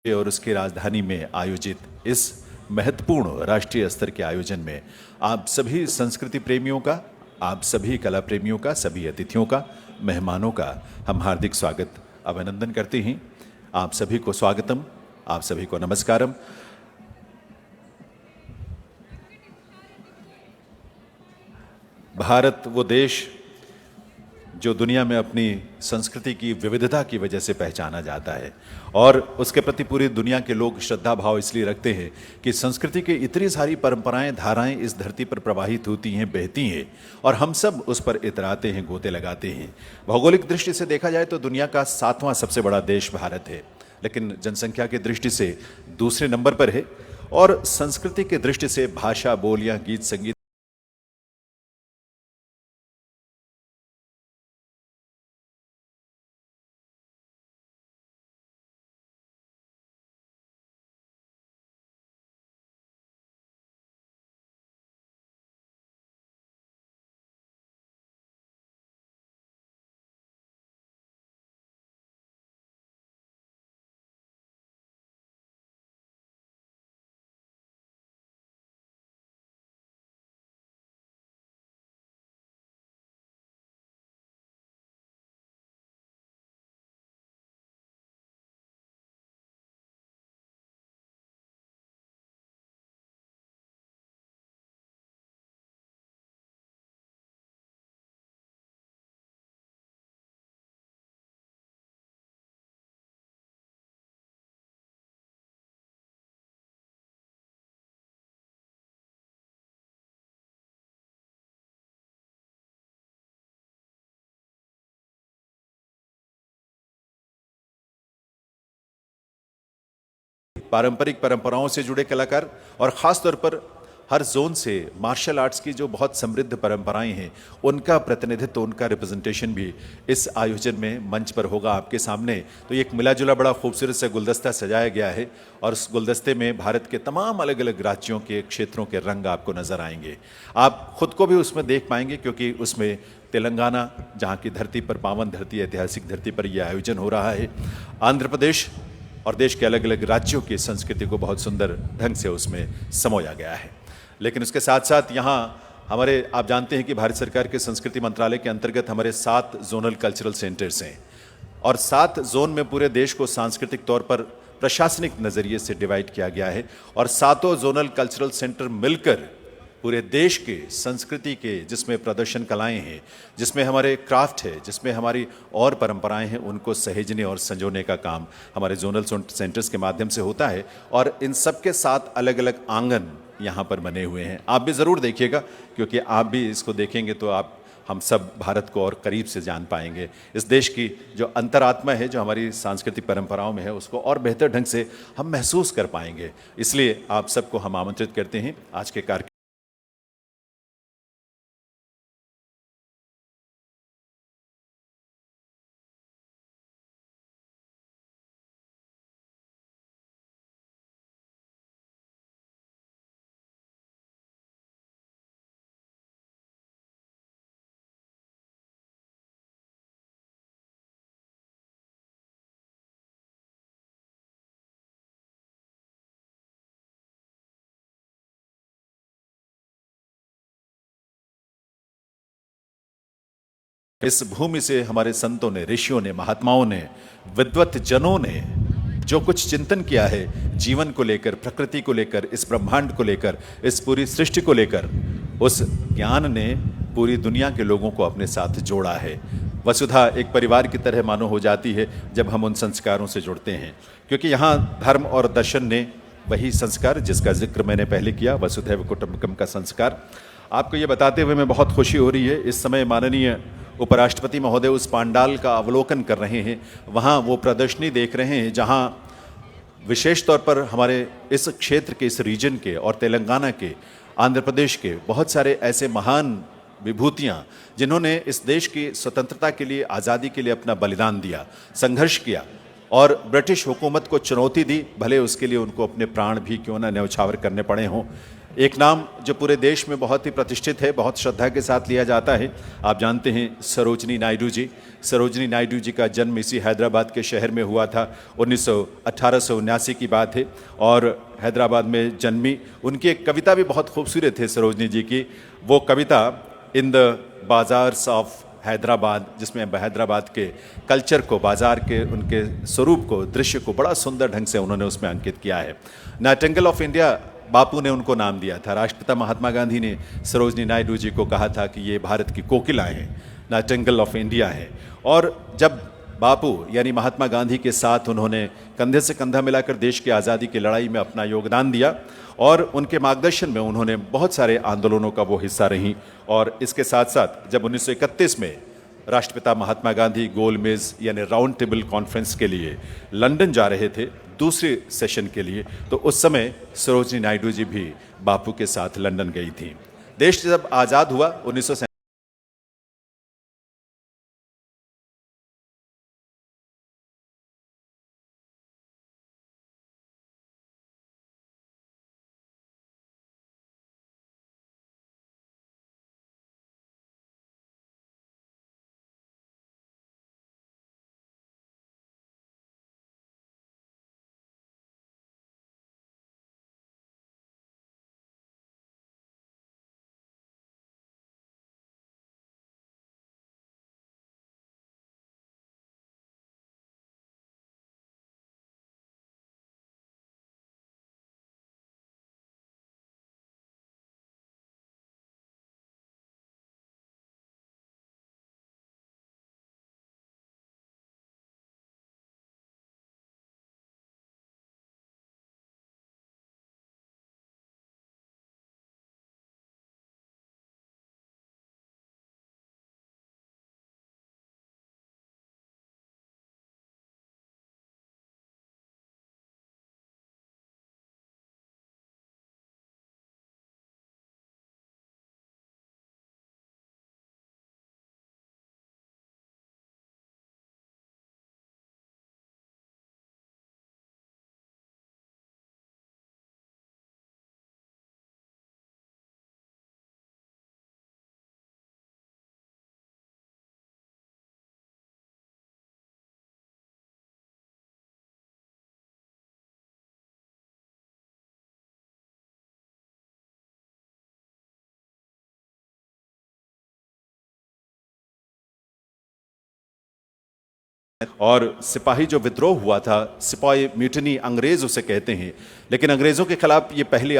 और उसकी राजधानी में आयोजित इस महत्वपूर्ण राष्ट्रीय स्तर के आयोजन में आप सभी संस्कृति प्रेमियों का, आप सभी कला प्रेमियों का, सभी अतिथियों का, मेहमानों का हम हार्दिक स्वागत अभिनंदन करते हैं। आप सभी को स्वागतम, आप सभी को नमस्कारम। भारत वो देश जो दुनिया में अपनी संस्कृति की विविधता की वजह से पहचाना जाता है और उसके प्रति पूरी दुनिया के लोग श्रद्धा भाव इसलिए रखते हैं कि संस्कृति की इतनी सारी परंपराएं, धाराएं इस धरती पर प्रवाहित होती हैं, बहती हैं और हम सब उस पर इतराते हैं, गोते लगाते हैं। भौगोलिक दृष्टि से देखा जाए तो दुनिया का 7वां सबसे बड़ा देश भारत है, लेकिन जनसंख्या की दृष्टि से दूसरे नंबर पर है और संस्कृति की दृष्टि से भाषा, बोलियां, गीत, संगीत पारंपरिक परंपराओं से जुड़े कलाकार और ख़ास तौर पर हर जोन से मार्शल आर्ट्स की जो बहुत समृद्ध परंपराएं हैं उनका प्रतिनिधित्व, उनका रिप्रेजेंटेशन भी इस आयोजन में मंच पर होगा आपके सामने। तो ये एक मिला जुला बड़ा खूबसूरत सा गुलदस्ता सजाया गया है और उस गुलदस्ते में भारत के तमाम अलग अलग राज्यों के, क्षेत्रों के रंग आपको नज़र आएंगे। आप खुद को भी उसमें देख पाएंगे क्योंकि उसमें तेलंगाना, जहाँ की धरती पर, पावन धरती, ऐतिहासिक धरती पर यह आयोजन हो रहा है, आंध्र प्रदेश और देश के अलग अलग राज्यों की संस्कृति को बहुत सुंदर ढंग से उसमें समोया गया है। लेकिन उसके साथ साथ यहाँ हमारे, आप जानते हैं कि भारत सरकार के संस्कृति मंत्रालय के अंतर्गत हमारे 7 जोनल कल्चरल सेंटर्स हैं और 7 जोन में पूरे देश को सांस्कृतिक तौर पर प्रशासनिक नज़रिए से डिवाइड किया गया है और 7 जोनल कल्चरल सेंटर मिलकर पूरे देश के संस्कृति के, जिसमें प्रदर्शन कलाएं हैं, जिसमें हमारे क्राफ्ट है, जिसमें हमारी और परंपराएं हैं, उनको सहेजने और संजोने का काम हमारे जोनल सेंटर्स के माध्यम से होता है और इन सब के साथ अलग अलग आंगन यहाँ पर बने हुए हैं। आप भी ज़रूर देखिएगा क्योंकि आप भी इसको देखेंगे तो आप, हम सब भारत को और करीब से जान पाएंगे। इस देश की जो अंतरात्मा है, जो हमारी सांस्कृतिक परंपराओं में है, उसको और बेहतर ढंग से हम महसूस कर पाएंगे। इसलिए आप सबको हम आमंत्रित करते हैं आज के कार्यक्रम। इस भूमि से हमारे संतों ने, ऋषियों ने, महात्माओं ने, विद्वत जनों ने जो कुछ चिंतन किया है जीवन को लेकर, प्रकृति को लेकर, इस ब्रह्मांड को लेकर, इस पूरी सृष्टि को लेकर, उस ज्ञान ने पूरी दुनिया के लोगों को अपने साथ जोड़ा है। वसुधा एक परिवार की तरह मानो हो जाती है जब हम उन संस्कारों से जुड़ते हैं, क्योंकि यहाँ धर्म और दर्शन ने वही संस्कार जिसका जिक्र मैंने पहले किया, वसुधैव कुटुंबकम का संस्कार। आपको ये बताते हुए मैं बहुत खुशी हो रही है, इस समय माननीय उपराष्ट्रपति महोदय उस पांडाल का अवलोकन कर रहे हैं, वहाँ वो प्रदर्शनी देख रहे हैं जहाँ विशेष तौर पर हमारे इस क्षेत्र के, इस रीजन के और तेलंगाना के, आंध्र प्रदेश के बहुत सारे ऐसे महान विभूतियाँ जिन्होंने इस देश की स्वतंत्रता के लिए, आज़ादी के लिए अपना बलिदान दिया, संघर्ष किया और ब्रिटिश हुकूमत को चुनौती दी, भले उसके लिए उनको अपने प्राण भी क्यों ना न्यौछावर करने पड़े हों। एक नाम जो पूरे देश में बहुत ही प्रतिष्ठित है, बहुत श्रद्धा के साथ लिया जाता है, आप जानते हैं सरोजनी नायडू जी। सरोजनी नायडू जी का जन्म इसी हैदराबाद के शहर में हुआ था। 1879 की बात है और हैदराबाद में जन्मी। उनकी एक कविता भी बहुत खूबसूरत है सरोजनी जी की। वो कविता in the bazaars of Hyderabad, जिसमें हैदराबाद के कल्चर को, बाजार के उनके स्वरूप को, दृश्य को बड़ा सुंदर ढंग से उन्होंने उसमें अंकित किया है। नाइटिंगेल ऑफ इंडिया बापू ने उनको नाम दिया था। राष्ट्रपिता महात्मा गांधी ने सरोजनी नायडू जी को कहा था कि ये भारत की कोकिला हैं, नाइटिंगेल ऑफ इंडिया है। और जब बापू यानी महात्मा गांधी के साथ उन्होंने कंधे से कंधा मिलाकर देश की आज़ादी की लड़ाई में अपना योगदान दिया और उनके मार्गदर्शन में उन्होंने बहुत सारे आंदोलनों का वो हिस्सा रहीं। और इसके साथ साथ जब 1931 में राष्ट्रपिता महात्मा गांधी गोलमेज यानी राउंड टेबल कॉन्फ्रेंस के लिए लंदन जा रहे थे दूसरे सेशन के लिए, तो उस समय सरोजनी नायडू जी भी बापू के साथ लंदन गई थी। देश जब आज़ाद हुआ 1947 और सिपाही जो विद्रोह हुआ था, सिपाही म्यूटनी अंग्रेज उसे कहते हैं, लेकिन अंग्रेजों के खिलाफ ये पहली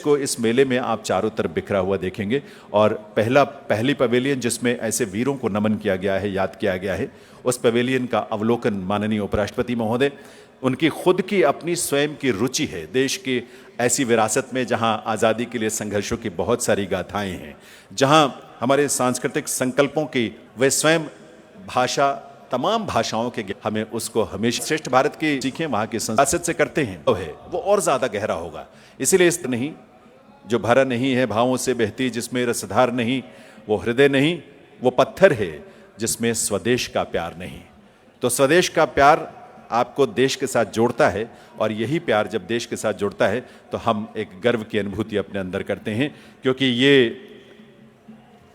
को इस मेले में आप चारों तरफ बिखरा हुआ देखेंगे। और पहली पवेलियन जिसमें ऐसे वीरों को नमन किया गया है, याद किया गया है, उस पवेलियन का अवलोकन माननीय उपराष्ट्रपति महोदय उनकी खुद की अपनी स्वयं की रुचि है देश की ऐसी विरासत में जहां आज़ादी के लिए संघर्षों की बहुत सारी गाथाएं हैं, जहां हमारे सांस्कृतिक संकल्पों की वे स्वयं भाषा, तमाम भाषाओं के हमें उसको हमेशा श्रेष्ठ भारत की सीखें वहां की विरासत से करते हैं वो और ज्यादा गहरा होगा। इसीलिए इस नहीं जो भरा नहीं है भावों से बहती, जिसमें रसधार नहीं, वो हृदय नहीं, वो पत्थर है जिसमें स्वदेश का प्यार नहीं। तो स्वदेश का प्यार आपको देश के साथ जोड़ता है, और यही प्यार जब देश के साथ जुड़ता है तो हम एक गर्व की अनुभूति अपने अंदर करते हैं, क्योंकि ये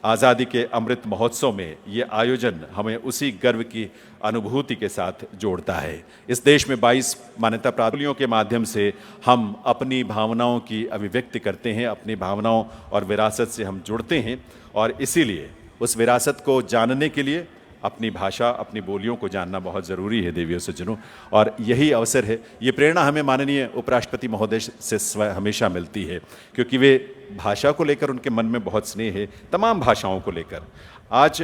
आज़ादी के अमृत महोत्सव में ये आयोजन हमें उसी गर्व की अनुभूति के साथ जोड़ता है। इस देश में 22 मान्यता प्राप्तियों के माध्यम से हम अपनी भावनाओं की अभिव्यक्ति करते हैं, अपनी भावनाओं और विरासत से हम जुड़ते हैं, और इसीलिए उस विरासत को जानने के लिए अपनी भाषा, अपनी बोलियों को जानना बहुत ज़रूरी है देवियों सज्जनों। और यही अवसर है, ये प्रेरणा हमें माननीय उपराष्ट्रपति महोदय से हमेशा मिलती है, क्योंकि वे भाषा को लेकर उनके मन में बहुत स्नेह है, तमाम भाषाओं को लेकर। आज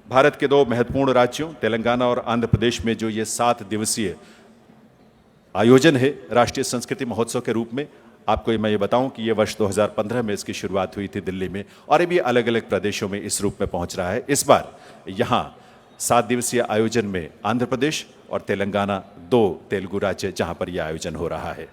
भारत के 2 महत्वपूर्ण राज्यों तेलंगाना और आंध्र प्रदेश में जो ये 7 दिवसीय आयोजन है राष्ट्रीय संस्कृति महोत्सव के रूप में, आपको मैं ये बताऊं कि ये वर्ष 2015 में इसकी शुरुआत हुई थी दिल्ली में, और अभी अलग अलग प्रदेशों में इस रूप में पहुंच रहा है। इस बार यहाँ 7 दिवसीय आयोजन में आंध्र प्रदेश और तेलंगाना 2 तेलुगु राज्य जहां पर यह आयोजन हो रहा है।